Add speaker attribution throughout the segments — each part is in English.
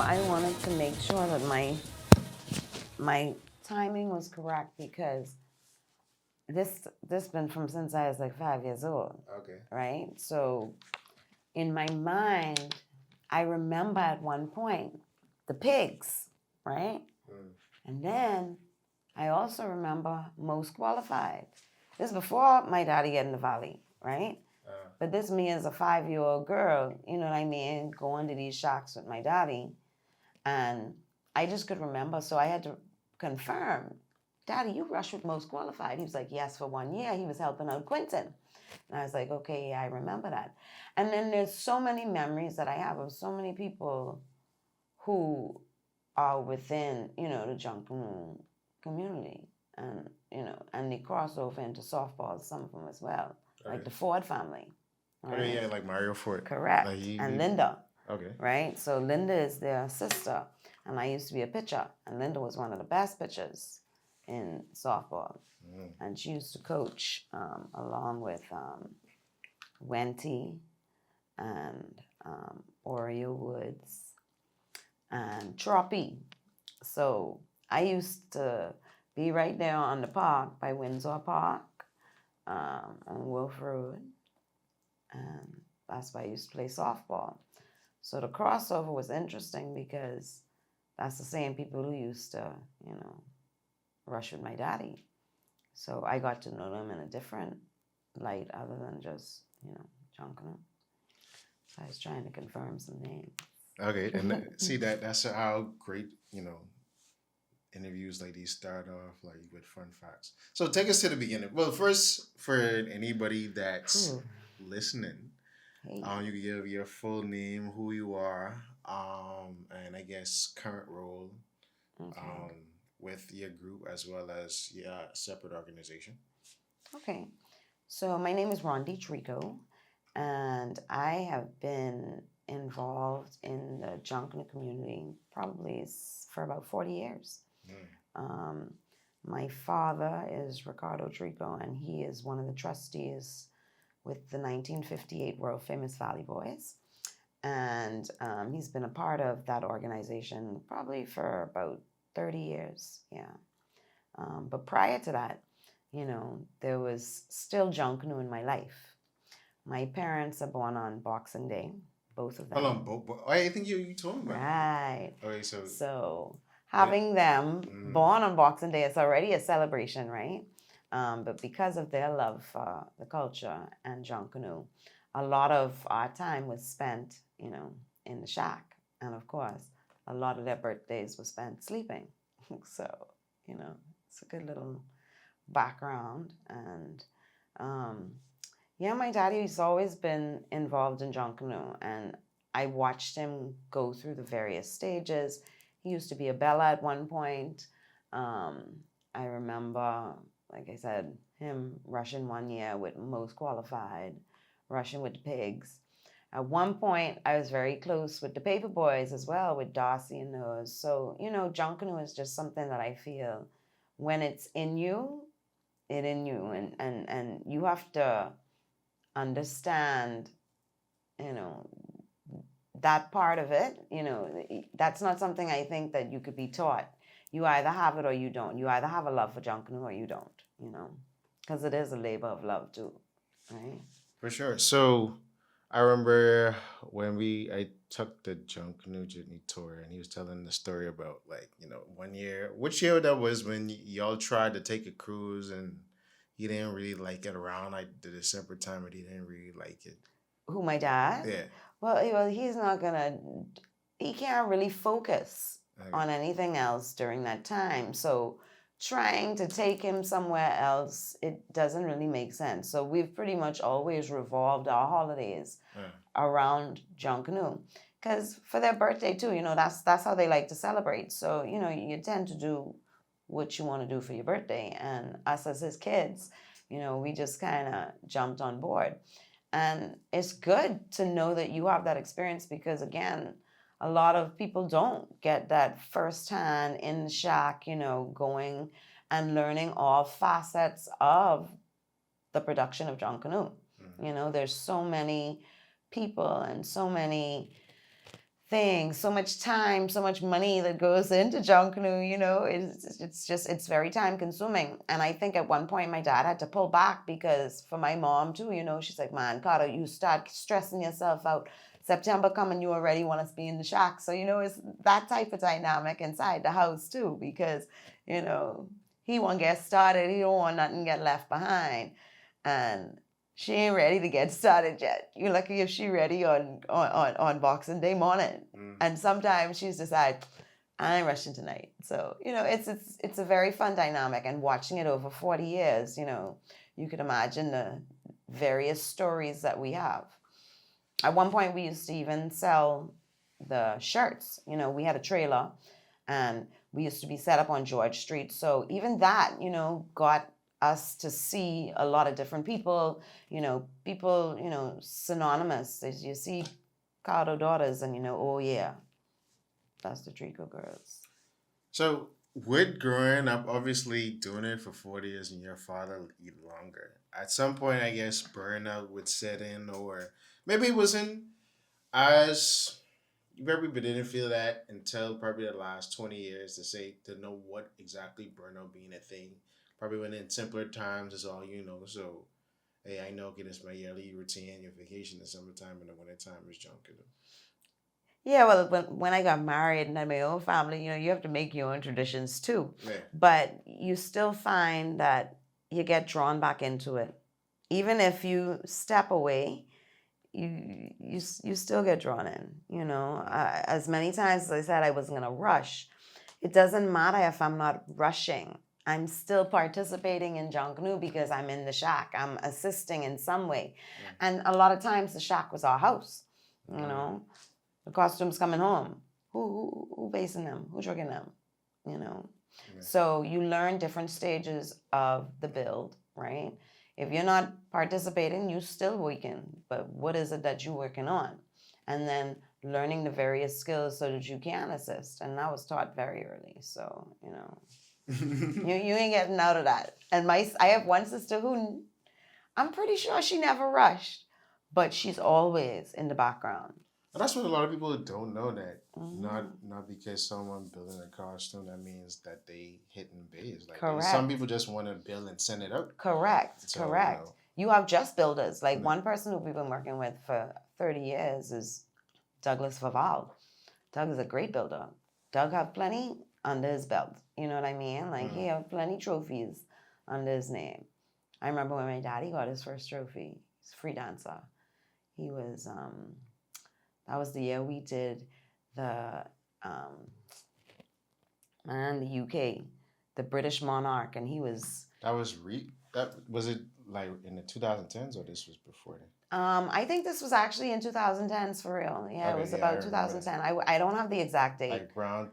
Speaker 1: I wanted to make sure that my timing was correct because this been from since I was like 5 years old.
Speaker 2: Okay.
Speaker 1: Right? So in my mind, I remember at one point the pigs, right? And then I also remember most qualified. This is before my daddy get in the valley, right? But this me as a 5-year-old girl, you know what I mean, going to these shacks with my daddy. And I just could remember, so I had to confirm, Daddy, you rushed with most qualified. He was like, yes, for 1 year. He was helping out Quentin. And I was like, okay, yeah, I remember that. And then there's so many memories that I have of so many people who are within, you know, the Junkanoo community. And, you know, and they cross over into softball, some of them as well.
Speaker 2: Okay.
Speaker 1: Like the Ford family.
Speaker 2: Right? Okay, yeah, like Mario Ford.
Speaker 1: Correct.
Speaker 2: Like
Speaker 1: and Linda.
Speaker 2: Okay.
Speaker 1: Right? So Linda is their sister. And I used to be a pitcher. And Linda was one of the best pitchers in softball. And she used to coach along with Wenty and Oreo Woods and Troppy. So I used to be right there on the park by Windsor Park on Wolf Road. And that's why I used to play softball. So the crossover was interesting because that's the same people who used to, you know, rush with my daddy. So I got to know them in a different light other than just, you know, Junkanoo. So I was trying to confirm some names.
Speaker 2: Okay, and see that's how great, you know, interviews like these start off like with fun facts. So take us to the beginning. Well, first for anybody that's listening, you can give your full name, who you are, and I guess current role, with your group as well as your separate organization.
Speaker 1: Okay, so my name is Rhondi Treco, and I have been involved in the Junkanoo community probably for about 40 years. My father is Ricardo Treco, and he is one of the trustees with the 1958 World Famous Valley Boys. And he's been a part of that organization probably for about 30 years, yeah. But prior to that, you know, there was still Junkanoo in my life. My parents are born on Boxing Day, both of them.
Speaker 2: Hold on, I think you told me about
Speaker 1: Right.
Speaker 2: Okay,
Speaker 1: so having them born on Boxing Day is already a celebration, right? But because of their love for the culture and Junkanoo, a lot of our time was spent, you know, in the shack. And of course, a lot of their birthdays were spent sleeping. So, you know, it's a good little background. And yeah, my daddy's always been involved in Junkanoo, and I watched him go through the various stages. He used to be a bella at one point. I remember, like I said, him rushing 1 year with most qualified, rushing with the pigs. At one point, I was very close with the paper boys as well, with Darcy and those. So, you know, Junkanoo is just something that I feel when it's in you, it in you. And you have to understand, you know, that part of it. You know, that's not something I think that you could be taught. You either have it or you don't. You either have a love for Junkanoo or you don't, you know, because it is a labor of love too, right?
Speaker 2: For sure. So I remember when I took the Junkanoo Jitney tour, and he was telling the story about, like, you know, 1 year, which year that was, when y'all tried to take a cruise and he didn't really like it around like the December time, but he didn't really like it.
Speaker 1: Who, my dad?
Speaker 2: Yeah.
Speaker 1: Well, he's not gonna. He can't really focus on anything else during that time. So trying to take him somewhere else, it doesn't really make sense. So we've pretty much always revolved our holidays around Junkanoo. Because for their birthday too, you know, that's how they like to celebrate. So, you know, you tend to do what you want to do for your birthday. And us as his kids, you know, we just kind of jumped on board. And it's good to know that you have that experience because, again, a lot of people don't get that firsthand in the shack, you know, going and learning all facets of the production of Junkanoo. You know, there's so many people and so many things, so much time, so much money that goes into Junkanoo, you know, it's very time consuming. And I think at one point my dad had to pull back because for my mom too, you know, she's like, man, Carter, you start stressing yourself out. September coming, you already want us to be in the shack. So, you know, it's that type of dynamic inside the house too, because, you know, he won't get started. He don't want nothing get left behind. And she ain't ready to get started yet. You're lucky if she ready on Boxing Day morning. And sometimes she's decided, I ain't rushing tonight. So, you know, it's a very fun dynamic. And watching it over 40 years, you know, you could imagine the various stories that we have. At one point, we used to even sell the shirts. You know, we had a trailer and we used to be set up on George Street. So even that, you know, got us to see a lot of different people, you know, synonymous. As you see Cardo daughters and, you know, oh yeah, that's the Treco girls.
Speaker 2: So with growing up, obviously doing it for 40 years and your father even longer, at some point, I guess burnout would set in, or maybe it wasn't as you probably didn't feel that until probably the last 20 years to know what exactly burnout being a thing. Probably when in simpler times is all you know. So, hey, I know, okay, this my yearly routine, your vacation in the summertime and the wintertime is Junkanoo.
Speaker 1: Yeah, well, when I got married and had my own family, you know, you have to make your own traditions too.
Speaker 2: Yeah.
Speaker 1: But you still find that you get drawn back into it. Even if you step away, you still get drawn in, you know. As many times as I said I wasn't going to rush, it doesn't matter if I'm not rushing. I'm still participating in Junkanoo because I'm in the shack. I'm assisting in some way. Yeah. And a lot of times the shack was our house, you know. The costumes coming home. Who basing them? Who drinking them? You know. Yeah. So you learn different stages of the build, right? If you're not participating, you still working. But what is it that you're working on? And then learning the various skills so that you can assist. And that was taught very early. So, you know, you ain't getting out of that. And I have one sister who I'm pretty sure she never rushed, but she's always in the background.
Speaker 2: And that's what a lot of people don't know, that not because someone building a costume that means that they hitting base. Like
Speaker 1: correct.
Speaker 2: Some people just want to build and send it out.
Speaker 1: Correct. So, correct. You have just builders. Like one person who we've been working with for 30 years is Douglas Faval. Doug is a great builder. Doug have plenty under his belt. You know what I mean? Like he have plenty trophies under his name. I remember when my daddy got his first trophy. He's a free dancer. He was that was the year we did the the UK, the British monarch, and he was.
Speaker 2: That was was it like in the 2010s or this was before then?
Speaker 1: I think this was actually in 2010s for real. Yeah, okay, it was about 2010. I don't have the exact date.
Speaker 2: Like around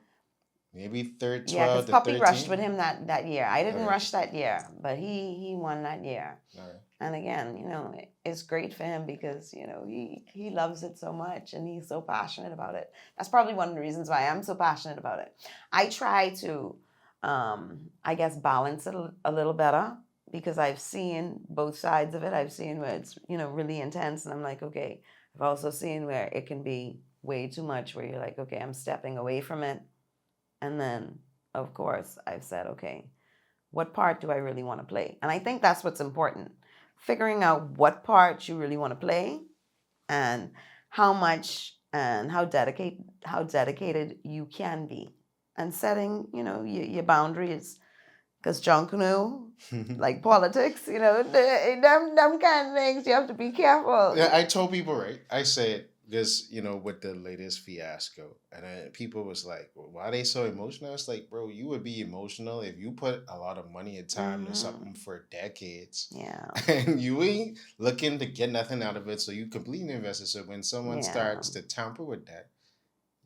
Speaker 2: maybe 12.
Speaker 1: Yeah, because Puppy rushed with him that year. I didn't rush that year, but he won that year. Okay. And again, you know, it's great for him because, you know, he loves it so much and he's so passionate about it. That's probably one of the reasons why I'm so passionate about it. I try to, I guess, balance it a little better because I've seen both sides of it. I've seen where it's, you know, really intense and I'm like, okay. I've also seen where it can be way too much where you're like, okay, I'm stepping away from it. And then, of course, I've said, okay, what part do I really want to play? And I think that's what's important. Figuring out what part you really want to play and how much and how dedicated you can be. And setting, you know, your boundaries. Because Junkanoo, like politics, you know, them kind of things, you have to be careful.
Speaker 2: Yeah, I told people, right? I said, because, you know, with the latest fiasco, and then people was like, well, why are they so emotional? It's like, bro, you would be emotional if you put a lot of money and time into something for decades.
Speaker 1: Yeah.
Speaker 2: And you ain't looking to get nothing out of it, so you completely invested. So when someone starts to tamper with that,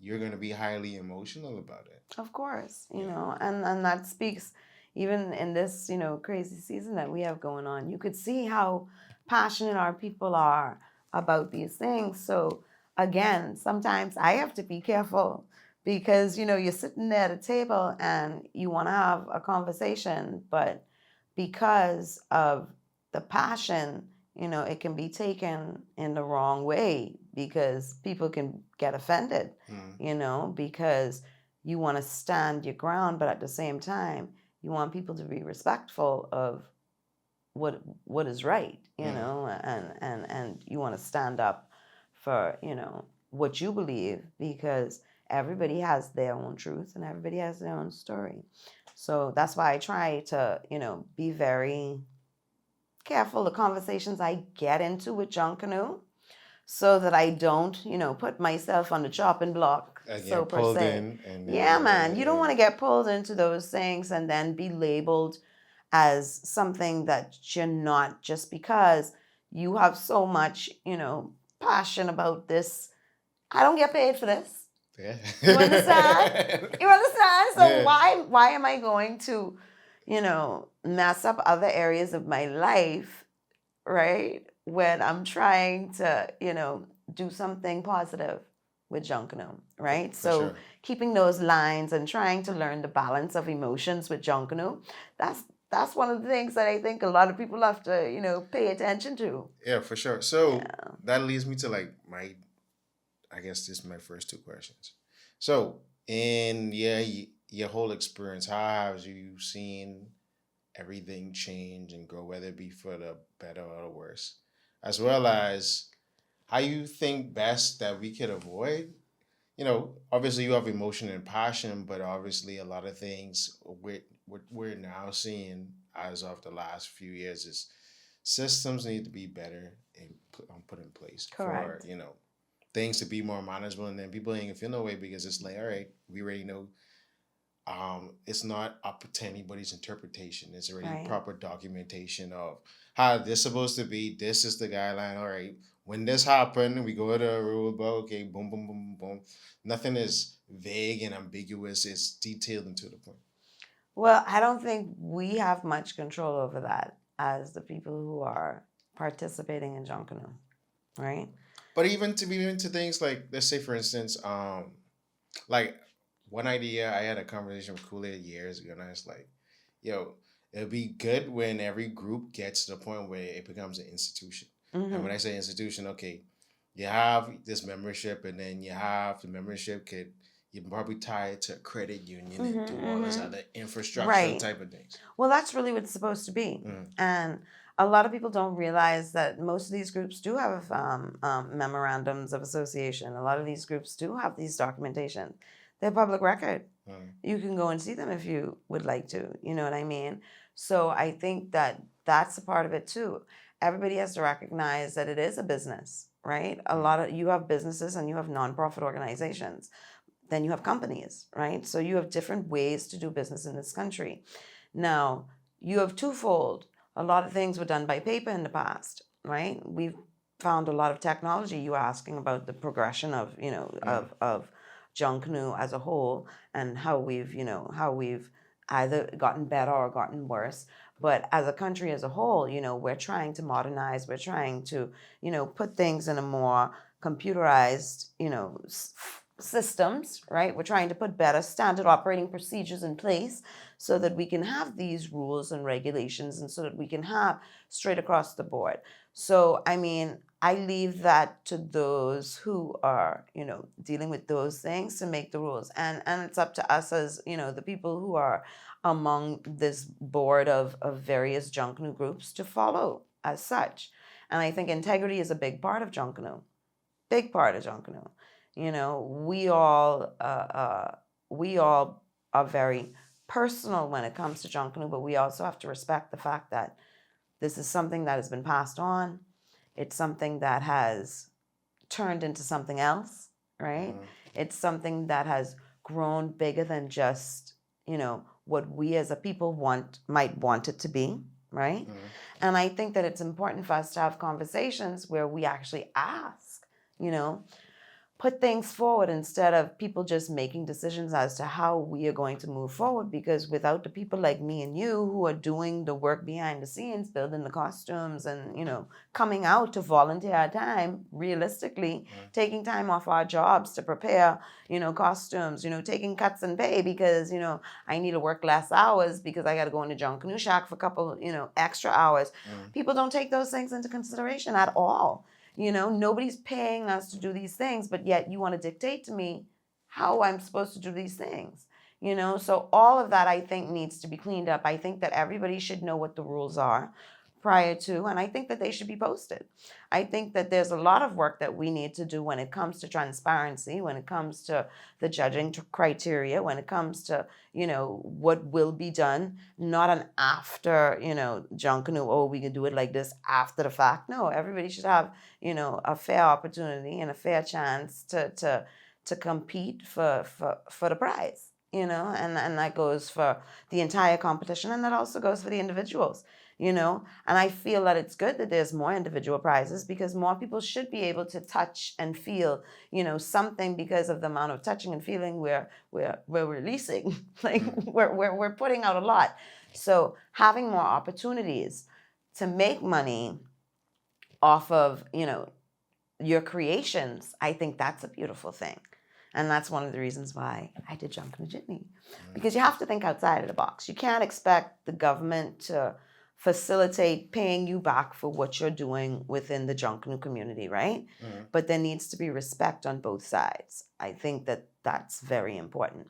Speaker 2: you're going to be highly emotional about it.
Speaker 1: Of course, you know, and that speaks, even in this, you know, crazy season that we have going on, you could see how passionate our people are about these things. So again, sometimes I have to be careful because, you know, you're sitting there at a table and you want to have a conversation, but because of the passion, it can be taken in the wrong way because people can get offended, because you want to stand your ground, but at the same time, you want people to be respectful of what is right, and you want to stand up for, what you believe, because everybody has their own truth and everybody has their own story. So that's why I try to, be very careful the conversations I get into with Junkanoo, so that I don't, put myself on the chopping block, so per
Speaker 2: pulled
Speaker 1: se.
Speaker 2: in and
Speaker 1: Yeah, man, you don't want to get pulled into those things and then be labeled as something that you're not, just because you have so much, passion about this. I don't get paid for this.
Speaker 2: Yeah.
Speaker 1: You understand? You understand? So
Speaker 2: Yeah.
Speaker 1: why am I going to, mess up other areas of my life, right? When I'm trying to, do something positive with Junkanoo, right?
Speaker 2: For
Speaker 1: So
Speaker 2: sure.
Speaker 1: keeping those lines and trying to learn the balance of emotions with Junkanoo, that's one of the things that I think a lot of people have to, pay attention to.
Speaker 2: Yeah, for sure. So
Speaker 1: Yeah.
Speaker 2: that leads me to like I guess this is my first two questions. So in your whole experience, how have you seen everything change and grow, whether it be for the better or the worse, as well as how you think best that we could avoid. Obviously you have emotion and passion, but obviously a lot of things we're now seeing as of the last few years is systems need to be better and put in place for
Speaker 1: Correct.
Speaker 2: things to be more manageable, and then people ain't gonna feel no way because it's like, all right, we already know. It's not up to anybody's interpretation. It's already
Speaker 1: Right.
Speaker 2: proper documentation of how this supposed to be. This is the guideline. All right, when this happened, we go to a rule book. Okay, boom, boom, boom, boom. Nothing is vague and ambiguous. It's detailed and to the point.
Speaker 1: Well, I don't think we have much control over that as the people who are participating in Junkanoo, right?
Speaker 2: But even to be into things like, let's say for instance, like one idea, I had a conversation with Kool-Aid years ago, and I was like, yo, it'd be good when every group gets to the point where it becomes an institution. And when I say institution, okay, you have this membership, and then you have the membership could, you can probably tie it to a credit union and do all this other infrastructure
Speaker 1: Right.
Speaker 2: type of things.
Speaker 1: Well, that's really what it's supposed to be. And a lot of people don't realize that most of these groups do have memorandums of association. A lot of these groups do have these documentation. They're public record. You can go and see them if you would like to. You know what I mean? So I think that that's a part of it too. Everybody has to recognize that it is a business, right? You have businesses and you have nonprofit organizations. Then you have companies, right? So you have different ways to do business in this country. Now, you have twofold. A lot of things were done by paper in the past, right? We've found a lot of technology. You were asking about the progression of, of Junkanoo as a whole, and how we've either gotten better or gotten worse. But as a country as a whole, we're trying to modernize. We're trying to, put things in a more computerized, systems, right? We're trying to put better standard operating procedures in place so that we can have these rules and regulations, and so that we can have straight across the board. So, I mean, I leave that to those who are, dealing with those things to make the rules. And it's up to us as, the people who are among this board of various Junkanoo groups to follow as such. And I think integrity is a big part of Junkanoo. Big part of Junkanoo. We all are very personal when it comes to Junkanoo, but we also have to respect the fact that this is something that has been passed on. It's something that has turned into something else, right? It's something that has grown bigger than just, what we as a people might want it to be, right? And I think that it's important for us to have conversations where we actually ask, put things forward instead of people just making decisions as to how we are going to move forward. Because without the people like me and you who are doing the work behind the scenes, building the costumes and, coming out to volunteer our time, realistically, taking time off our jobs to prepare, costumes, taking cuts and pay because, I need to work less hours because I got to go into Junkanoo Shack for a couple, extra hours. People don't take those things into consideration at all. Nobody's paying us to do these things, but yet you want to dictate to me how I'm supposed to do these things. So all of that I think needs to be cleaned up. I think that everybody should know what the rules are prior to, and I think that they should be posted. I think that there's a lot of work that we need to do when it comes to transparency, when it comes to the judging criteria, when it comes to, what will be done, not an after, Junkanoo, oh, we can do it like this after the fact. No, everybody should have, a fair opportunity and a fair chance to compete for the prize, and that goes for the entire competition, and that also goes for the individuals. And I feel that it's good that there's more individual prizes because more people should be able to touch and feel, something because of the amount of touching and feeling we're releasing. Like we're putting out a lot. So having more opportunities to make money off of, your creations, I think that's a beautiful thing. And that's one of the reasons why I did Junkanoo Jitney. Because you have to think outside of the box. You can't expect the government to facilitate paying you back for what you're doing within the Junkanoo community, right? But there needs to be respect on both sides. I think that that's very important.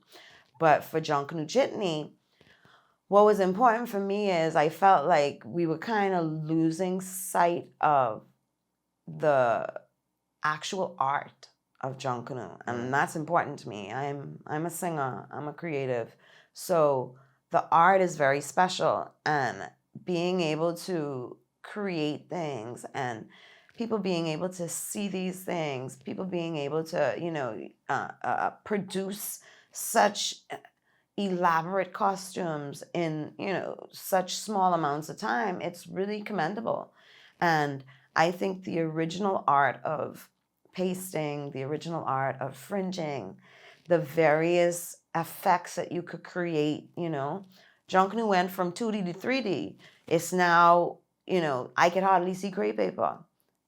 Speaker 1: But for Junkanoo Jitney, what was important for me is I felt like we were kind of losing sight of the actual art of Junkanoo, and that's important to me. I'm a singer, I'm a creative, so the art is very special, and being able to create things and people being able to see these things, people being able to produce such elaborate costumes in such small amounts of time, it's really commendable. And I think the original art of pasting, the original art of fringing, the various effects that you could create, Junkanoo went from 2D to 3D. It's now, I could hardly see gray paper.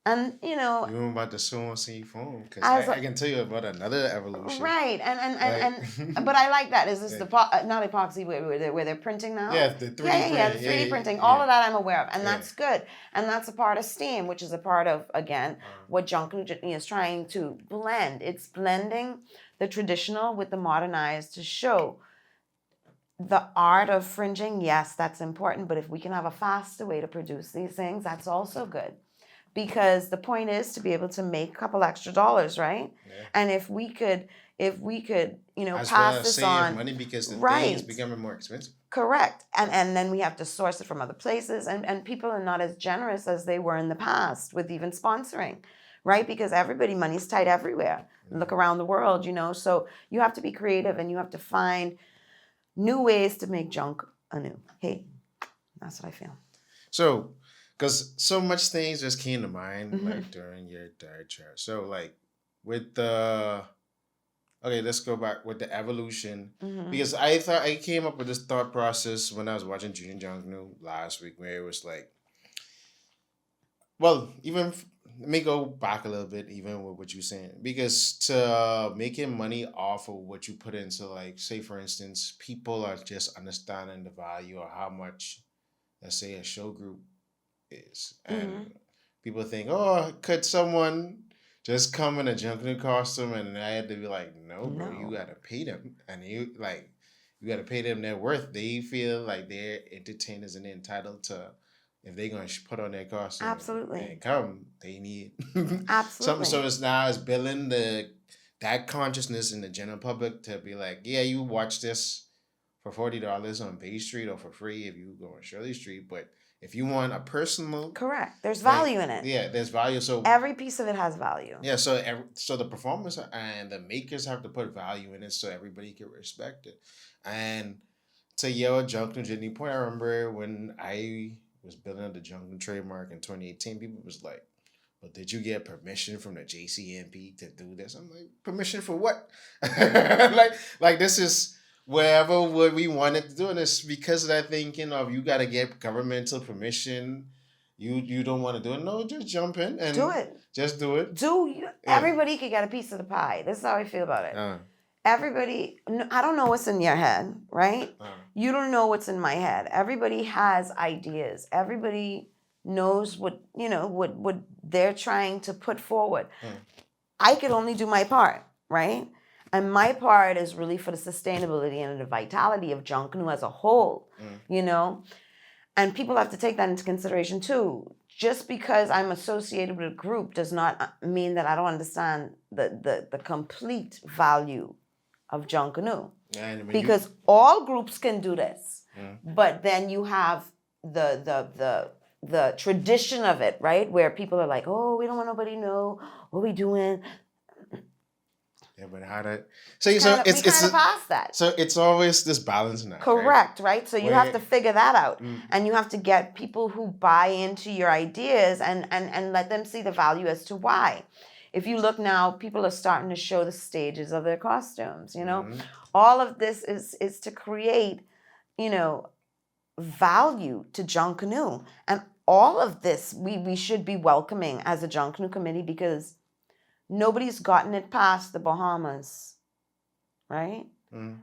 Speaker 1: And,
Speaker 2: You were about to sew on see foam because I can tell you about another evolution.
Speaker 1: Right. And but I like that. Is this the, not epoxy where they're printing now?
Speaker 2: Yeah, the 3D print.
Speaker 1: Yeah, the 3D printing. All of that I'm aware of. And that's good. And that's a part of STEAM, which is a part of, again, what Junkanoo Jitney is trying to blend. It's blending the traditional with the modernized to show the art of fringing. Yes, that's important. But if we can have a faster way to produce these things, that's also good. Because the point is to be able to make a couple extra dollars, right? Yeah. And if we could, pass this on,
Speaker 2: money because the thing is becoming more expensive.
Speaker 1: Correct. And then we have to source it from other places, and people are not as generous as they were in the past with even sponsoring, right? Because money's tight everywhere. Look around the world, so you have to be creative and you have to find new ways to make junk anew. Hey, that's what I feel.
Speaker 2: So, because so much things just came to mind like during your diet chart. So like with let's go back with the evolution because I came up with this thought process when I was watching Junior Junkanoo last week where it was like, well, even let me go back a little bit even with what you're saying because to making money off of what you put into, like, say for instance, people are just understanding the value or how much, let's say, a show group is, and people think, oh, could someone just come in a Junkanoo costume? And I had to be like, no, bro, you gotta pay them, and you gotta pay them their worth. They feel like they're entertainers and they're entitled to, if they're gonna put on their costume,
Speaker 1: absolutely,
Speaker 2: and come, they need
Speaker 1: absolutely
Speaker 2: something. So it's building that consciousness in the general public to be like, yeah, you watch this for $40 on Bay Street or for free if you go on Shirley Street, but if you want a personal...
Speaker 1: Correct. There's value in it.
Speaker 2: Yeah, there's value. So
Speaker 1: every piece of it has value.
Speaker 2: Yeah, so the performers and the makers have to put value in it so everybody can respect it. And to your Junkanoo Jitney point, I remember when I was building up the Junkanoo trademark in 2018, people was like, but did you get permission from the JCMP to do this? I'm like, permission for what? like this is wherever what we wanted to do, and it's because of that thinking of you got to get governmental permission. You don't want to do it? No, just jump in and
Speaker 1: do it.
Speaker 2: Just do it.
Speaker 1: Everybody could get a piece of the pie. This is how I feel about it. Everybody, I don't know what's in your head, right? You don't know what's in my head. Everybody has ideas. Everybody knows what they're trying to put forward. I could only do my part, right? And my part is really for the sustainability and the vitality of Junkanoo as a whole, And people have to take that into consideration too. Just because I'm associated with a group does not mean that I don't understand the complete value of Junkanoo. Because all groups can do this. But then you have the tradition of it, right? Where people are like, oh, we don't want nobody to know what we doing.
Speaker 2: Yeah, but how that?
Speaker 1: We kind of past that.
Speaker 2: So it's always this balance now.
Speaker 1: Correct, right? So you have to figure that out, and you have to get people who buy into your ideas and let them see the value as to why. If you look now, people are starting to show the stages of their costumes. All of this is to create, value to Junkanoo, and all of this we should be welcoming as a Junkanoo committee because nobody's gotten it past the Bahamas, right?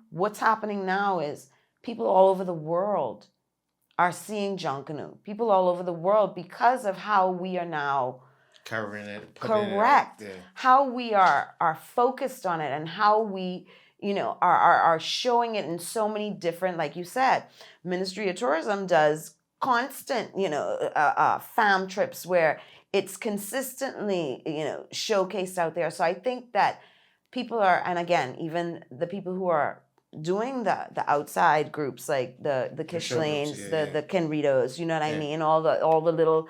Speaker 1: What's happening now is people all over the world are seeing Junkanoo. People all over the world because of how we are now
Speaker 2: covering it.
Speaker 1: Correct. How we are focused on it and how we, are showing it in so many different, like you said, Ministry of Tourism does constant, fam trips where it's consistently, showcased out there. So I think that people are, and again, even the people who are doing the outside groups like the Kishlanes, the Kenritos, you know what I mean? All the little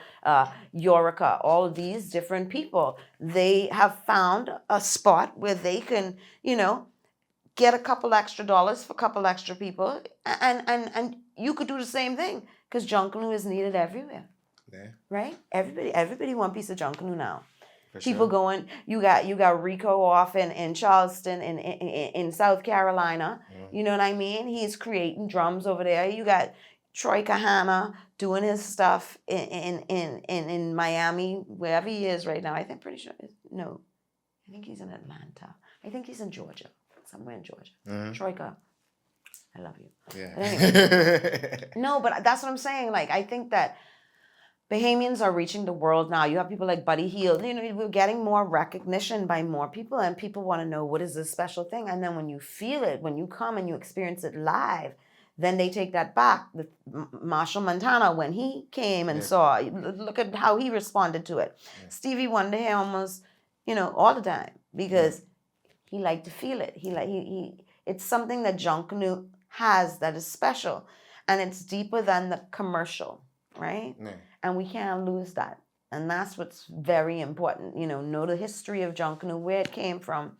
Speaker 1: Yorica, all of these different people, they have found a spot where they can, get a couple extra dollars for a couple extra people, and you could do the same thing because Junkanoo is needed everywhere.
Speaker 2: Yeah.
Speaker 1: Right? Everybody want a piece of Junkanoo now. People going, you got Rico off in Charleston in South Carolina. You know what I mean? He's creating drums over there. You got Troy Kahana doing his stuff in Miami, wherever he is right now. I think I think he's in Atlanta. I think he's in Georgia, somewhere in Georgia. Troika, I love you.
Speaker 2: Yeah.
Speaker 1: But anyway, no, but that's what I'm saying. Like, I think that Bahamians are reaching the world now. You have people like Buddy Hield. We're getting more recognition by more people, and people want to know what is this special thing. And then when you feel it, when you come and you experience it live, then they take that back. Marshall Montana, when he came and saw, look at how he responded to it. Stevie Wonder almost, all the time because he liked to feel it. It's something that Junkanoo has that is special, and it's deeper than the commercial, right? Yeah. And we can't lose that. And that's what's very important. Know the history of Junkanoo, where it came from,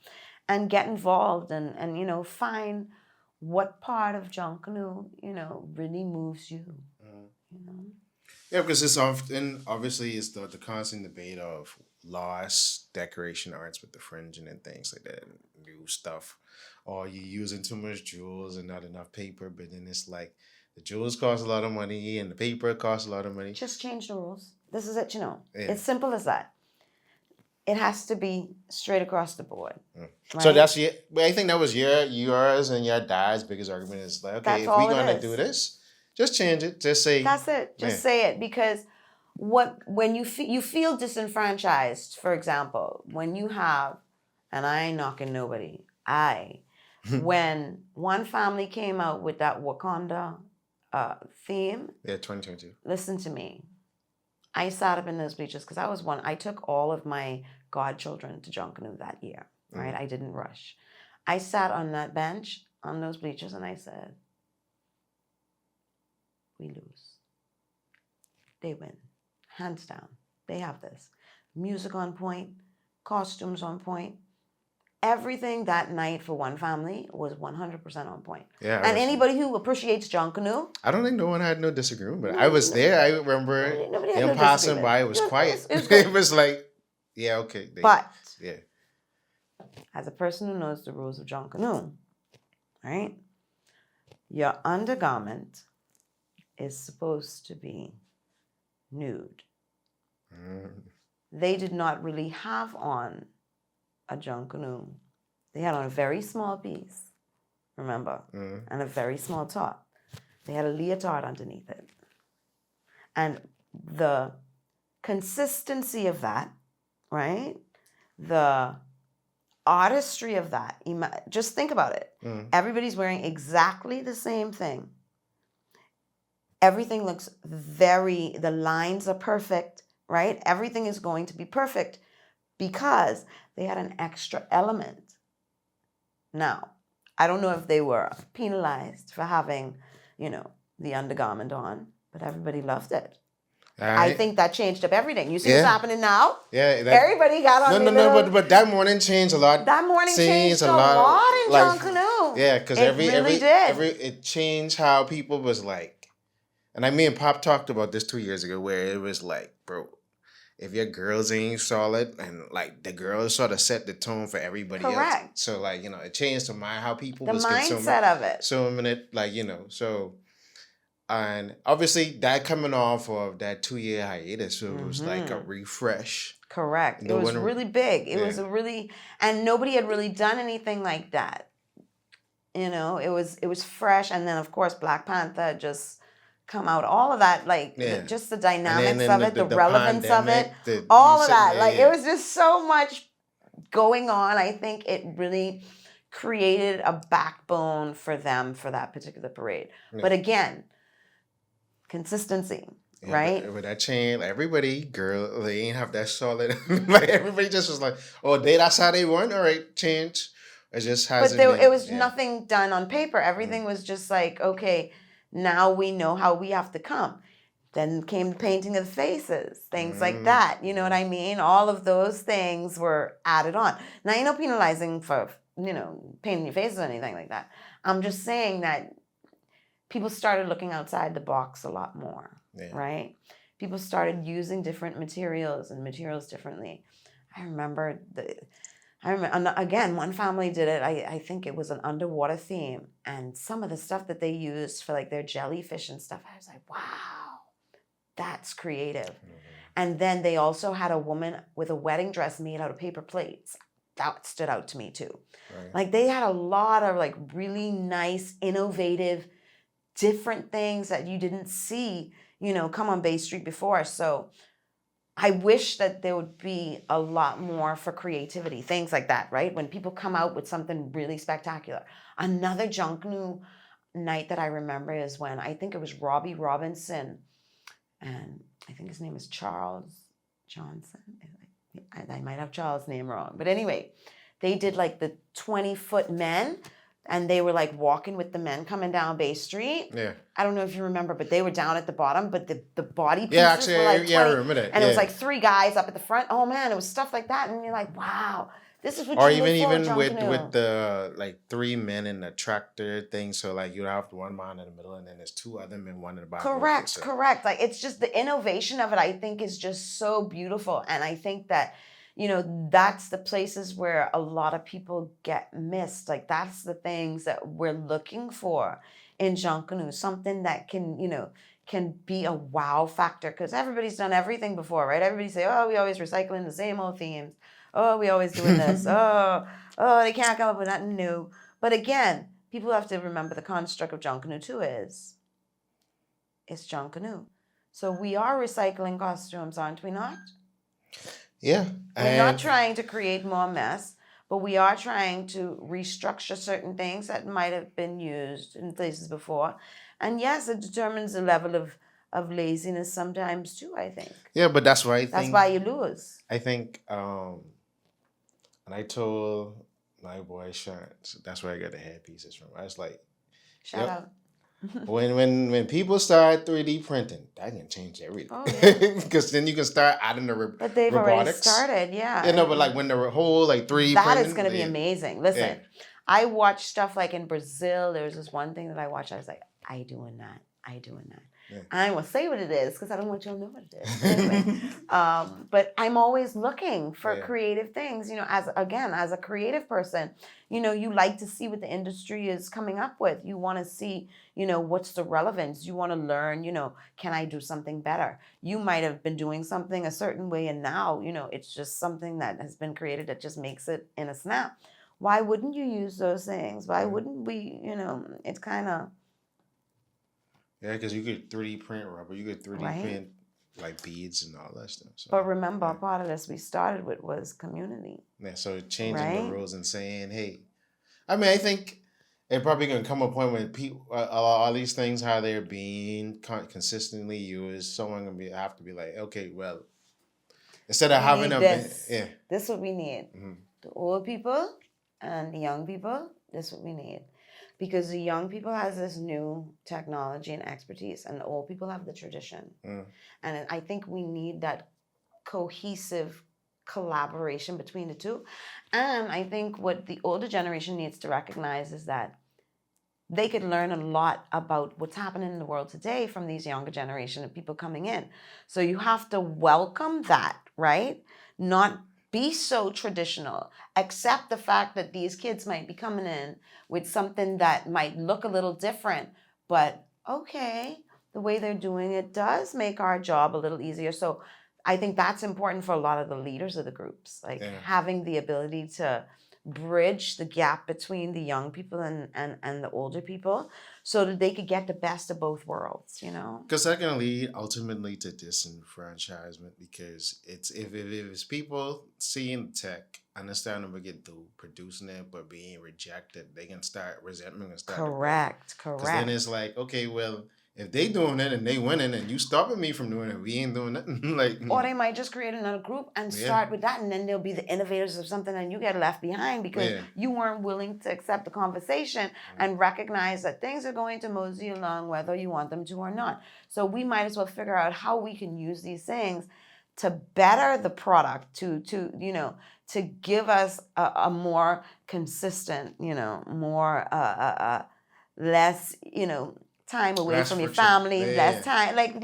Speaker 1: and get involved and find what part of Junkanoo, really moves you.
Speaker 2: Yeah, because it's often, obviously, it's the constant debate of lost decoration arts with the fringing and things like that, new stuff. Or you're using too much jewels and not enough paper, but then it's like, the jewels cost a lot of money and the paper costs a lot of money. Just
Speaker 1: change the rules. This is it, It's simple as that. It has to be straight across the board. Right?
Speaker 2: So that's I think that was yours and your dad's biggest argument is like, okay, if we're going to do this, just change it. Just say.
Speaker 1: That's it. Just say it. Because when you feel disenfranchised, for example, when you have, and I ain't knocking nobody, when one family came out with that Wakanda theme.
Speaker 2: Yeah, 2022.
Speaker 1: Listen to me. I sat up in those bleachers because I took all of my godchildren to Junkanoo that year, right? I didn't rush. I sat on that bench, on those bleachers, and I said, we lose. They win. Hands down. They have this. Music on point, costumes on point. Everything that night for one family was 100% on point. Yeah, and anybody who appreciates Junkanoo,
Speaker 2: I don't think no one had no disagreement. But I was there. I remember him passing by. It was quiet. It was like Yeah, okay.
Speaker 1: But
Speaker 2: yeah.
Speaker 1: as a person who knows the rules of Junkanoo, right? Your undergarment is supposed to be nude. They did not really have on a Junkanoo. They had on a very small piece, remember, and a very small top. They had a leotard underneath it. And the consistency of that, right? The artistry of that, just think about it. Everybody's wearing exactly the same thing. Everything looks the lines are perfect, right? Everything is going to be perfect because they had an extra element. Now, I don't know if they were penalized for having, the undergarment on, but everybody loved it. I think that changed up everything. You see what's happening now?
Speaker 2: Yeah.
Speaker 1: Everybody got on
Speaker 2: but that morning changed a lot.
Speaker 1: That morning changed a lot in Junkanoo.
Speaker 2: Yeah, because it changed how people was like, and me and Pop talked about this 2 years ago, where it was like, bro, if your girls ain't solid, and like the girls sort of set the tone for everybody else. So like, it changed to how people was consuming. The mindset
Speaker 1: of it.
Speaker 2: So a minute, like, so. And obviously, that coming off of that 2-year hiatus, so it was like a refresh.
Speaker 1: Correct. It was really big. It was and nobody had really done anything like that. It was fresh. And then, of course, Black Panther just come out. All of that, just the dynamics of it, the relevance pandemic, of it, all of that. It was just so much going on. I think it really created a backbone for them for that particular parade. Yeah. But again, consistency, right?
Speaker 2: But that chain, everybody, girl, they ain't have that solid. Like everybody just was like, "Oh, that's how they want." All right, change. It just hasn't. But
Speaker 1: it was nothing done on paper. Everything was just like, okay, now we know how we have to come. Then came the painting of the faces, things like that. You know what I mean? All of those things were added on. Now, penalizing for painting your faces or anything like that. I'm just saying that people started looking outside the box a lot more, right? People started using different materials differently. I remember, again, one family did it. I think it was an underwater theme. And some of the stuff that they used for their jellyfish and stuff, I was like, wow, that's creative. And then they also had a woman with a wedding dress made out of paper plates. That stood out to me too. Right. They had a lot of really nice, innovative, different things that you didn't see, come on Bay Street before. So I wish that there would be a lot more for creativity, things like that, right? When people come out with something really spectacular. Another Junkanoo night that I remember is when I think it was Robbie Robinson, and I think his name is Charles Johnson. I might have Charles' name wrong. But anyway, they did the 20-foot men. And they were walking with the men coming down Bay Street. Yeah. I don't know if you remember, but they were down at the bottom, but the body pieces were 20. I remember that. And it was 3 guys up at the front. Oh man, it was stuff like that. And you're like, wow, this is what you look for. Or even with
Speaker 2: the 3 men in the tractor thing. So you have one man in the middle and then there's 2 other men, one in the back.
Speaker 1: Correct. It's just the innovation of it, I think, is just so beautiful. And I think that that's the places where a lot of people get missed. That's the things that we're looking for in Junkanoo. Something that can be a wow factor. Because everybody's done everything before, right? Everybody say, oh, we always recycling the same old themes. Oh, we always doing this. oh, they can't come up with nothing new. But again, people have to remember the construct of Junkanoo too is it's Junkanoo. So we are recycling costumes, aren't we not?
Speaker 2: Yeah.
Speaker 1: We're not trying to create more mess, but we are trying to restructure certain things that might have been used in places before. And yes, it determines the level of laziness sometimes too, I think.
Speaker 2: Yeah, but that's why
Speaker 1: that's why you lose.
Speaker 2: I think, and I told my boy Sean, that's where I got the headpieces from. I was like,
Speaker 1: shout out.
Speaker 2: when people start 3D printing, that can change everything. Oh, yeah. Because then you can start adding the robotics.
Speaker 1: But they've already started, yeah.
Speaker 2: But when the whole 3D
Speaker 1: that printing, is going to be amazing. Listen, I watch stuff in Brazil. There was this one thing that I watched. I was like, I doing that. I doing that.
Speaker 2: Yeah.
Speaker 1: I ain't gonna say what it is because I don't want y'all to know what it is. Anyway, but I'm always looking for creative things. You know, as a creative person, you know, you like to see what the industry is coming up with. You want to see, you know, what's the relevance. You want to learn, you know, can I do something better? You might have been doing something a certain way, and now, you know, it's just something that has been created that just makes it in a snap. Why wouldn't you use those things? Why wouldn't we, you know, it's kind of.
Speaker 2: Yeah, because you could 3D print rubber, you could 3D
Speaker 1: Right.
Speaker 2: print like beads and all that stuff. So,
Speaker 1: But remember, part of this we started with was community.
Speaker 2: yeah, so changing the
Speaker 1: Right?
Speaker 2: rules and saying, hey, I mean, I think it probably gonna come a point when people, all these things, how they're being consistently used, someone gonna have to be like, okay, well, instead of having a
Speaker 1: this.
Speaker 2: yeah,
Speaker 1: This is what we need. The old people and the young people. This is what we need. Because the young people has this new technology and expertise, and the old people have the tradition. And I think we need that cohesive collaboration between the two. And I think what the older generation needs to recognize is that they could learn a lot about what's happening in the world today from these younger generation of people coming in. So you have to welcome that, right? Not be so traditional. Accept the fact that these kids might be coming in with something that might look a little different, but okay, the way they're doing it does make our job a little easier. So I think that's important for a lot of the leaders of the groups, like having the ability to bridge the gap between the young people and the older people so that they could get the best of both worlds, you know?
Speaker 2: Because that can lead ultimately to disenfranchisement, because it's if it's people seeing tech, understanding we get through producing it, but being rejected, they can start resentment and start
Speaker 1: correct.
Speaker 2: Because then it's like, okay, well, if they doing it and they winning and you stopping me from doing it, we ain't doing nothing. Like,
Speaker 1: or they might just create another group and start with that, and then they'll be the innovators of something, and you get left behind because you weren't willing to accept the conversation and recognize that things are going to mosey along whether you want them to or not. So we might as well figure out how we can use these things to better the product, to you know, to give us a more consistent, you know, more less, you know, time away
Speaker 2: less
Speaker 1: from your
Speaker 2: friction.
Speaker 1: family, less time. Like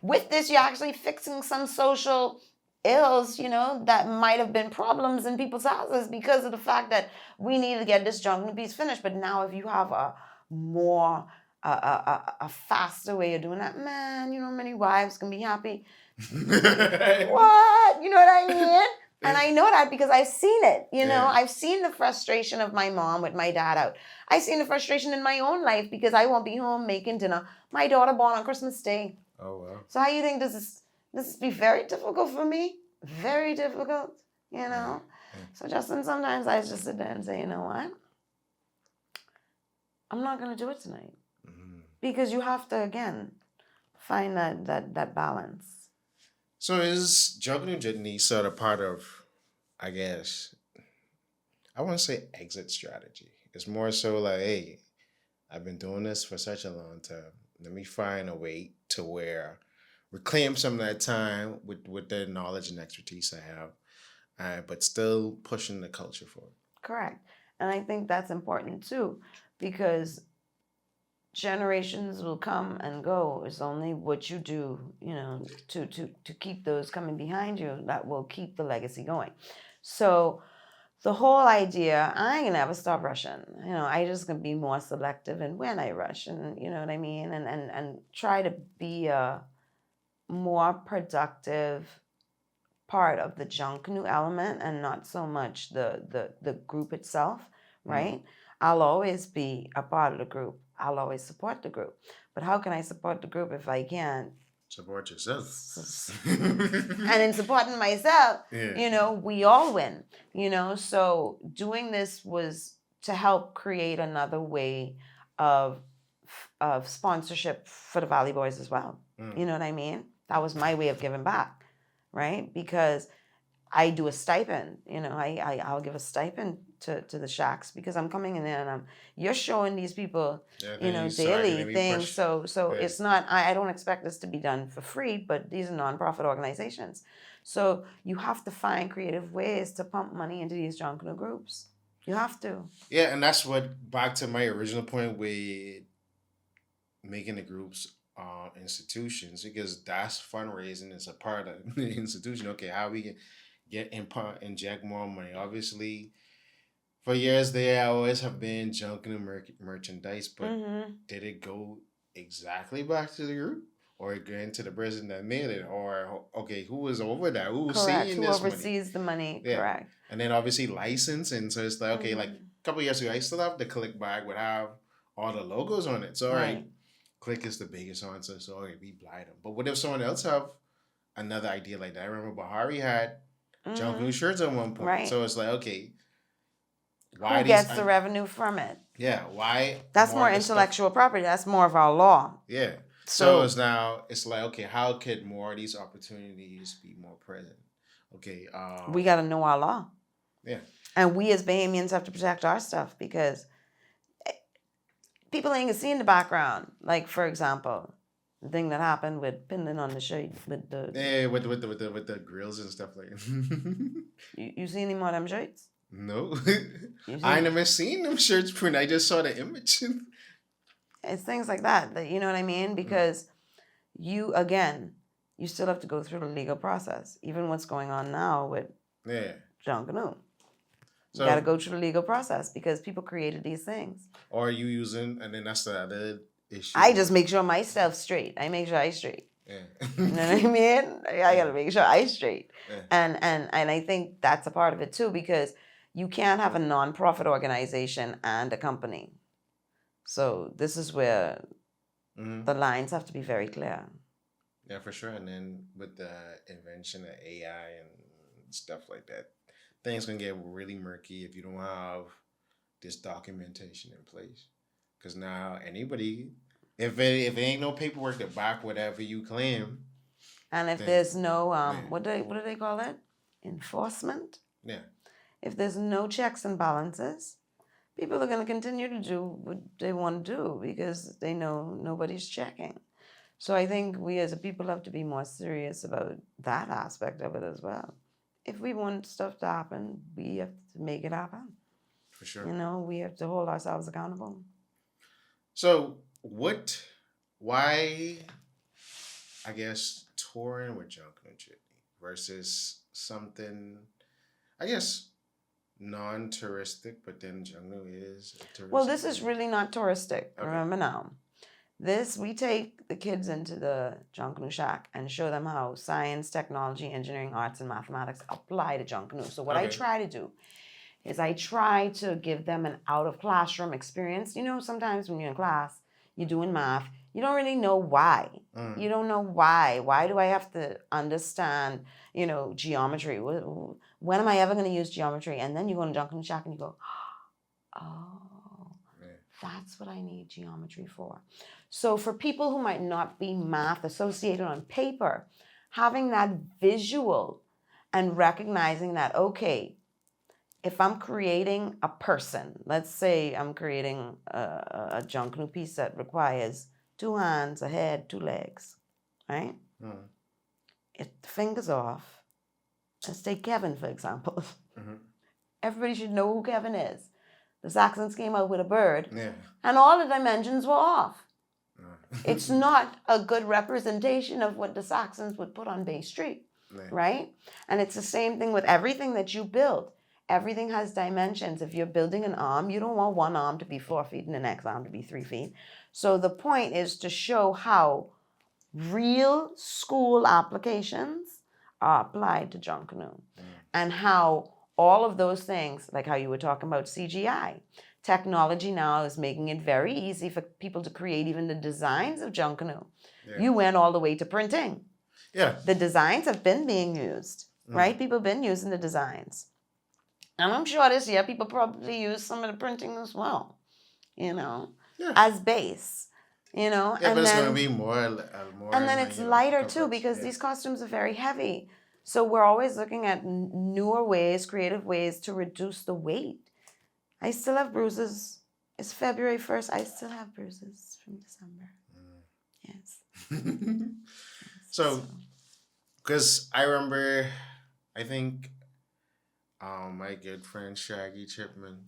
Speaker 1: with this, you're actually fixing some social ills, you know, that might have been problems in people's houses because of the fact that we need to get this Junkanoo piece finished. But now, if you have a more a faster way of doing that, man, you know, many wives can be happy. What? You know what I mean? And I know that because I've seen it. You know, I've seen the frustration of my mom with my dad out. I've seen the frustration in my own life because I won't be home making dinner. My daughter born on Christmas Day.
Speaker 2: Oh, wow.
Speaker 1: So how you think this is be very difficult for me? Very difficult, you know? So Justin, sometimes I just sit there and say, you know what? I'm not going to do it tonight. Because you have to, again, find that balance.
Speaker 2: So is Junkanoo Jitney sort of part of, I guess, I want to say exit strategy. It's more so like, hey, I've been doing this for such a long time. Let me find a way to where reclaim some of that time with the knowledge and expertise I have, but still pushing the culture forward.
Speaker 1: Correct. And I think that's important too, because generations will come and go. It's only what you do, you know, to keep those coming behind you that will keep the legacy going. So the whole idea, I ain't gonna ever stop rushing. You know, I just gonna be more selective in when I rush, and you know what I mean, and try to be a more productive part of the Junkanoo element and not so much the group itself, right? I'll always be a part of the group. I'll always support the group. But how can I support the group if I can't
Speaker 2: support yourself?
Speaker 1: And in supporting myself, you know, we all win, you know? So doing this was to help create another way of sponsorship for the Valley Boys as well. You know what I mean? That was my way of giving back, right? Because I do a stipend, you know, I'll give a stipend to the shacks because I'm coming in there and you're showing these people, you know, daily things. So it's not, I don't expect this to be done for free, but these are nonprofit organizations. So you have to find creative ways to pump money into these Junkanoo groups. You have to.
Speaker 2: Yeah, and that's what, back to my original point with making the groups institutions, because that's fundraising is a part of the institution. Okay, how we can inject more money. Obviously, for years there always have been junk in the merchandise, but
Speaker 1: Mm-hmm.
Speaker 2: did it go exactly back to the group? Or it went to the person that made it? Or, okay, who was over that? Who was
Speaker 1: Correct.
Speaker 2: seeing
Speaker 1: Who
Speaker 2: this money?
Speaker 1: oversees the money?
Speaker 2: Yeah.
Speaker 1: Correct.
Speaker 2: And then obviously license. And so it's like, okay, like
Speaker 1: Mm-hmm.
Speaker 2: a couple years ago, I still have the Click bag, would have all the logos on it. So, all right,
Speaker 1: Right.
Speaker 2: Click is the biggest one. So all right, we blind them. But what if someone else have another idea like that? I remember Bahari had Junkanoo
Speaker 1: Mm-hmm.
Speaker 2: shirts at one point.
Speaker 1: Right.
Speaker 2: So it's like, okay, why
Speaker 1: Who
Speaker 2: these?
Speaker 1: gets the revenue from it?
Speaker 2: Yeah, why
Speaker 1: That's
Speaker 2: more
Speaker 1: more
Speaker 2: of the stuff?
Speaker 1: intellectual property. That's more of our law.
Speaker 2: Yeah. So
Speaker 1: So
Speaker 2: it's now it's like, okay, how could more of these opportunities be more present? Okay.
Speaker 1: we got to know our law.
Speaker 2: Yeah.
Speaker 1: And we as Bahamians have to protect our stuff because people ain't gonna see in the background. Like, for example, the thing that happened with pinning on the shirt with the.
Speaker 2: Yeah, with the grills and stuff like that.
Speaker 1: You see any more of them shirts?
Speaker 2: No.
Speaker 1: You
Speaker 2: I
Speaker 1: see?
Speaker 2: never seen them shirts print. I just saw the image.
Speaker 1: It's things like that, you know what I mean? Because you, again, you still have to go through the legal process. Even what's going on now with
Speaker 2: Yeah.
Speaker 1: Junkanoo.
Speaker 2: So
Speaker 1: You got to go through the legal process because people created these things.
Speaker 2: or are you using, and then that's the other issue.
Speaker 1: I just make sure my stuff's straight. I make sure I straight.
Speaker 2: Yeah.
Speaker 1: You know what I mean? I gotta make sure I straight.
Speaker 2: Yeah.
Speaker 1: And I think that's a part of it too, because you can't have a non-profit organization and a company. So this is where the lines have to be very clear.
Speaker 2: Yeah, for sure. And then with the invention of AI and stuff like that, things can get really murky if you don't have this documentation in place. Because now anybody, if it ain't no paperwork to back whatever you claim,
Speaker 1: And if
Speaker 2: then,
Speaker 1: there's no
Speaker 2: yeah.
Speaker 1: what do they call it? Enforcement.
Speaker 2: Yeah.
Speaker 1: If there's no checks and balances, people are going to continue to do what they want to do because they know nobody's checking. So I think we as a people have to be more serious about that aspect of it as well. If we want stuff to happen, we have to make it happen.
Speaker 2: For sure.
Speaker 1: You know, we have to hold ourselves accountable.
Speaker 2: So why, I guess, touring with Junkanoo Jitney versus something, I guess, non-touristic, but then Junkanoo is a touristic.
Speaker 1: Well, this is really not touristic.
Speaker 2: Okay.
Speaker 1: Remember now. We take the kids into the Junkanoo Shack and show them how science, technology, engineering, arts, and mathematics apply to Junkanoo. So what I try to do is I try to give them an out-of-classroom experience. You know, sometimes when you're in class, you're doing math, you don't really know why. You don't know why. Why do I have to understand, geometry? When am I ever going to use geometry? And then you go in Junkanoo Shack and you go, oh, that's what I need geometry for. So for people who might not be math associated on paper, having that visual and recognizing that, okay, if I'm creating a person, let's say I'm creating a Junkanoo piece that requires 2 hands, a head, 2 legs, right? If the fingers off, let's take Kevin, for example. Everybody should know who Kevin is. The Saxons came out with a bird, and all the dimensions were off. It's not a good representation of what the Saxons would put on Bay Street, right? And it's the same thing with everything that you build. Everything has dimensions. If you're building an arm, you don't want one arm to be 4 feet and the next arm to be 3 feet. So the point is to show how real school applications are applied to Junkanoo and how all of those things, like how you were talking about CGI, technology now is making it very easy for people to create even the designs of Junkanoo. You went all the way to printing. The designs have been being used, right? People have been using the designs. And I'm sure this year people probably use some of the printing as well, as base, and
Speaker 2: but
Speaker 1: then
Speaker 2: it's going to be more.
Speaker 1: And then it's lighter too because these costumes are very heavy. So we're always looking at newer ways, creative ways to reduce the weight. I still have bruises. It's February 1st. I still have bruises from December. Yes.
Speaker 2: So, because I remember, I think my good friend Shaggy Chipman,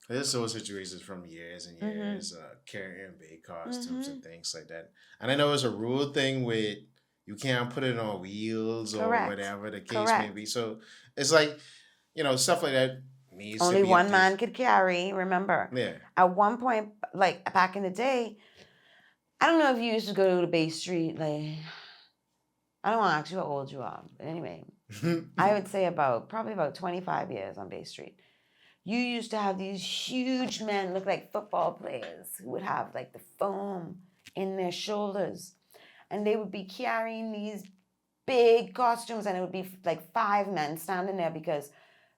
Speaker 2: There's those situations from years and
Speaker 1: Mm-hmm.
Speaker 2: years, carrying big costumes
Speaker 1: Mm-hmm.
Speaker 2: and things like that. And I know it's a rule thing with you can't put it on wheels or
Speaker 1: Correct.
Speaker 2: whatever the case may
Speaker 1: Correct.
Speaker 2: be. So it's like, stuff like that needs to
Speaker 1: Only
Speaker 2: be
Speaker 1: one
Speaker 2: updated.
Speaker 1: man could carry. Remember,
Speaker 2: Yeah.
Speaker 1: at one point, like back in the day, I don't know if you used to go to Bay Street. Like, I don't want to ask you how old you are, but anyway, I would say probably about 25 years on Bay Street. You used to have these huge men, look like football players, who would have like the foam in their shoulders, and they would be carrying these big costumes, and it would be like five men standing there because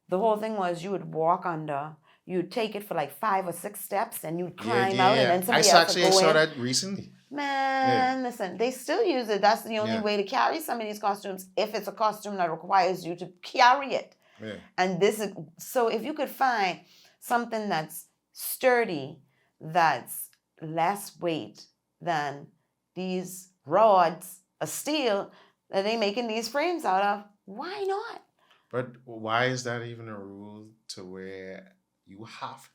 Speaker 1: the whole thing was you would walk under, you'd take it for like 5 or 6 steps, and you'd
Speaker 2: Yeah,
Speaker 1: climb
Speaker 2: yeah,
Speaker 1: out, and
Speaker 2: yeah.
Speaker 1: then somebody else would
Speaker 2: I
Speaker 1: go
Speaker 2: saw
Speaker 1: in.
Speaker 2: that recently. Yeah,
Speaker 1: Man, listen, they still use it. That's the only
Speaker 2: yeah,
Speaker 1: way to carry some of these costumes if it's a costume that requires you to carry it.
Speaker 2: yeah.
Speaker 1: And this is so if you could find something that's sturdy, that's less weight than these rods of steel that they making these frames out of, why not?
Speaker 2: But why is that even a rule to where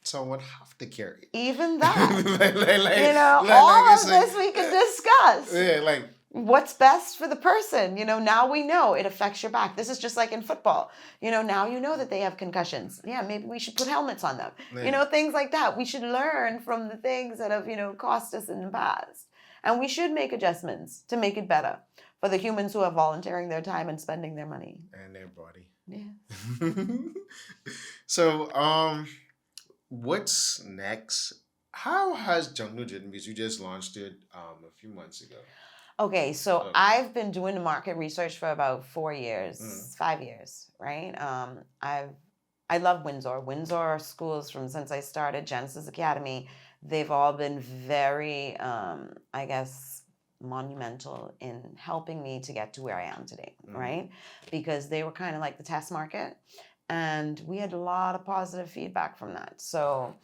Speaker 2: someone have to carry
Speaker 1: Even that.
Speaker 2: it? Like
Speaker 1: All
Speaker 2: it's
Speaker 1: of
Speaker 2: like,
Speaker 1: this we could discuss.
Speaker 2: yeah, like,
Speaker 1: What's best for the person. Now we know it affects your back. This is just like in football. Now you know that they have concussions. Yeah, maybe we should put helmets on them.
Speaker 2: yeah.
Speaker 1: Things like that. We should learn from the things that have, cost us in the past. And we should make adjustments to make it better for the humans who are volunteering their time and spending their money.
Speaker 2: And their body.
Speaker 1: Yeah.
Speaker 2: So, what's next? How has Junkanoo Jitney, because you just launched it a few months ago?
Speaker 1: Okay, so
Speaker 2: Oh.
Speaker 1: I've been doing the market research for about 4 years,
Speaker 2: Mm.
Speaker 1: 5 years, right? I love Windsor. Windsor schools from since I started Genesis Academy, they've all been very, I guess, monumental in helping me to get to where I am today, right? Because they were kind of like the test market, and we had a lot of positive feedback from that. So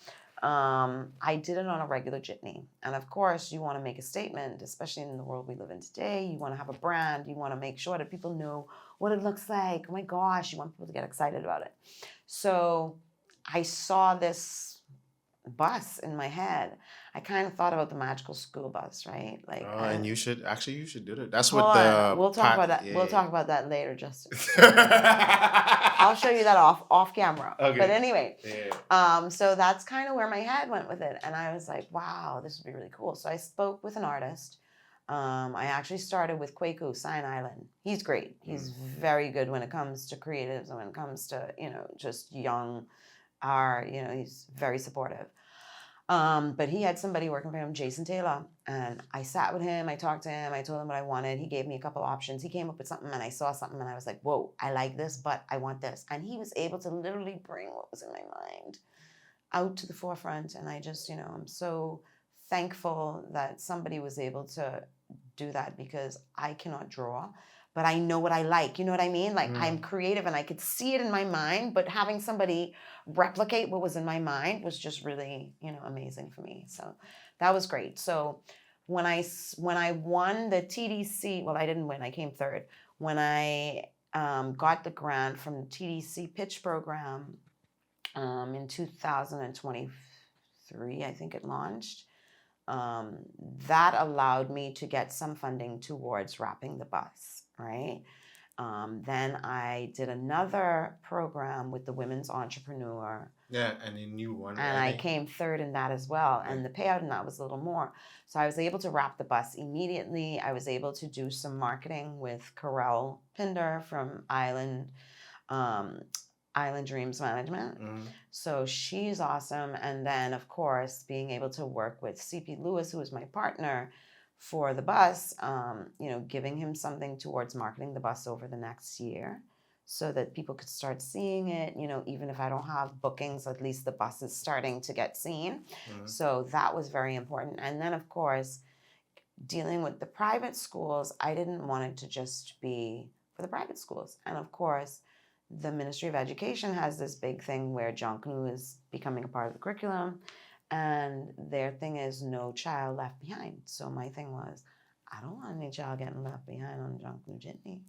Speaker 1: I did it on a regular jitney. And of course, you want to make a statement, especially in the world we live in today. You want to have a brand. You want to make sure that people know what it looks like. Oh my gosh, you want people to get excited about it. So I saw this bus in my head. I kind of thought about the magical school bus, right? Like,
Speaker 2: And you should do that. That's
Speaker 1: hold
Speaker 2: what
Speaker 1: on.
Speaker 2: the
Speaker 1: We'll talk about that.
Speaker 2: Yeah,
Speaker 1: We'll
Speaker 2: yeah.
Speaker 1: talk about that later, Justin. I'll show you that off camera.
Speaker 2: Okay.
Speaker 1: But anyway,
Speaker 2: Yeah.
Speaker 1: so that's kind of where my head went with it, and I was like, wow, this would be really cool. So I spoke with an artist. I actually started with Kwaku, Sign Island. He's great. He's very good when it comes to creatives and when it comes to just young art. He's very supportive. But he had somebody working for him, Jason Taylor, and I sat with him. I talked to him. I told him what I wanted. He gave me a couple options. He came up with something, and I saw something, and I was like, whoa, I like this, but I want this. And he was able to literally bring what was in my mind out to the forefront. And I just, I'm so thankful that somebody was able to do that, because I cannot draw, but I know what I like. You know what I mean? Like, I'm creative and I could see it in my mind, but having somebody replicate what was in my mind was just really, amazing for me. So that was great. So when I won the TDC, well, I didn't win. I came third. When I got the grant from the TDC pitch program in 2023, I think it launched. That allowed me to get some funding towards wrapping the bus, right? Then I did another program with the Women's Entrepreneur.
Speaker 2: Yeah, and then you won.
Speaker 1: And I came third in that as well. And the payout in that was a little more. So I was able to wrap the bus immediately. I was able to do some marketing with Carell Pinder from Island Dreams Management. So she's awesome. And then, of course, being able to work with CP Lewis, who is my partner for the bus, giving him something towards marketing the bus over the next year so that people could start seeing it. Even if I don't have bookings, at least the bus is starting to get seen. So that was very important. And then, of course, dealing with the private schools, I didn't want it to just be for the private schools. And of course, the Ministry of Education has this big thing where Junkanoo is becoming a part of the curriculum, and their thing is no child left behind. So my thing was, I don't want any child getting left behind on Junkanoo Jitney.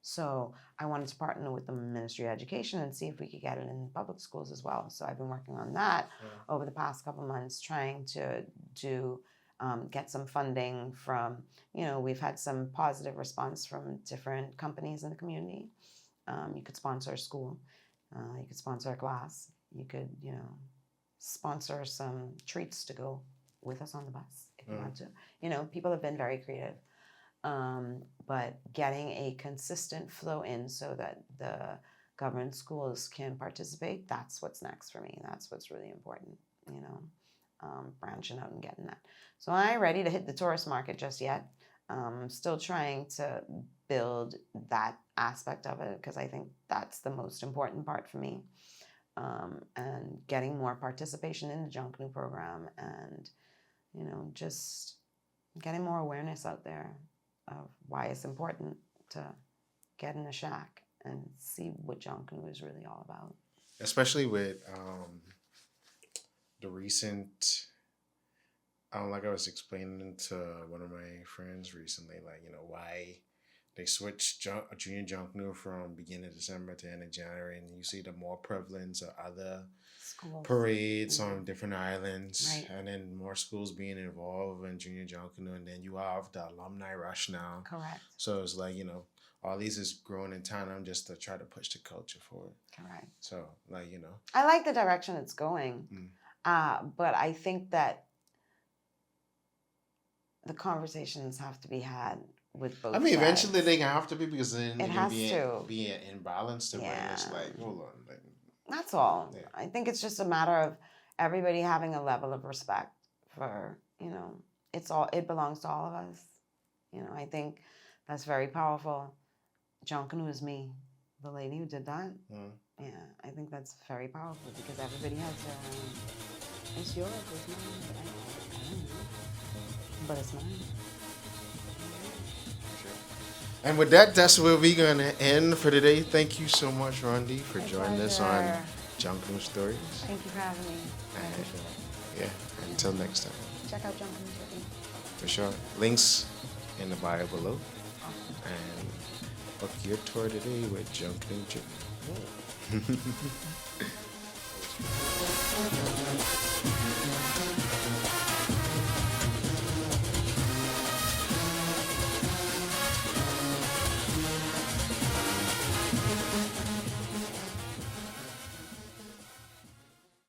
Speaker 1: So I wanted to partner with the Ministry of Education and see if we could get it in public schools as well. So I've been working on that over the past couple months, trying to get some funding from, we've had some positive response from different companies in the community. You could sponsor a school, you could sponsor a class, you could, sponsor some treats to go with us on the bus if you want to. People have been very creative. But getting a consistent flow in so that the government schools can participate, that's what's next for me. That's what's really important, branching out and getting that. So I ain't ready to hit the tourist market just yet. I'm still trying to build that aspect of it because I think that's the most important part for me. And getting more participation in the Junkanoo program and, just getting more awareness out there of why it's important to get in a shack and see what Junkanoo is really all about.
Speaker 2: Especially with the recent, like I was explaining to one of my friends recently, why they switched Junior Junkanoo from beginning of December to end of January, and you see the more prevalence of other schools. Parades on different islands, right. And then more schools being involved in Junior Junkanoo, and then you have the alumni rush now.
Speaker 1: Correct.
Speaker 2: So it's like, all these is growing in tandem just to try to push the culture forward.
Speaker 1: Correct.
Speaker 2: So,
Speaker 1: I like the direction it's going, but I think that the conversations have to be had with both sides.
Speaker 2: Eventually they have to be, because then
Speaker 1: it has to
Speaker 2: be an imbalance to where it's like, hold on.
Speaker 1: That's all.
Speaker 2: Yeah.
Speaker 1: I think it's just a matter of everybody having a level of respect for, it belongs to all of us. I think that's very powerful. Junkanoo is me, the lady who did that. Yeah, I think that's very powerful because everybody has their own. It's yours, it's mine, but I don't know. But it's mine.
Speaker 2: And with that, that's where we're going to end for today. Thank you so much, Rhondi, for joining us on Junkanoo Stories.
Speaker 1: Thank you for having me.
Speaker 2: Yeah, until next time.
Speaker 1: Check out Junkanoo Jitney.
Speaker 2: For sure. Links in the bio below. And book your tour today with Junkanoo Jitney.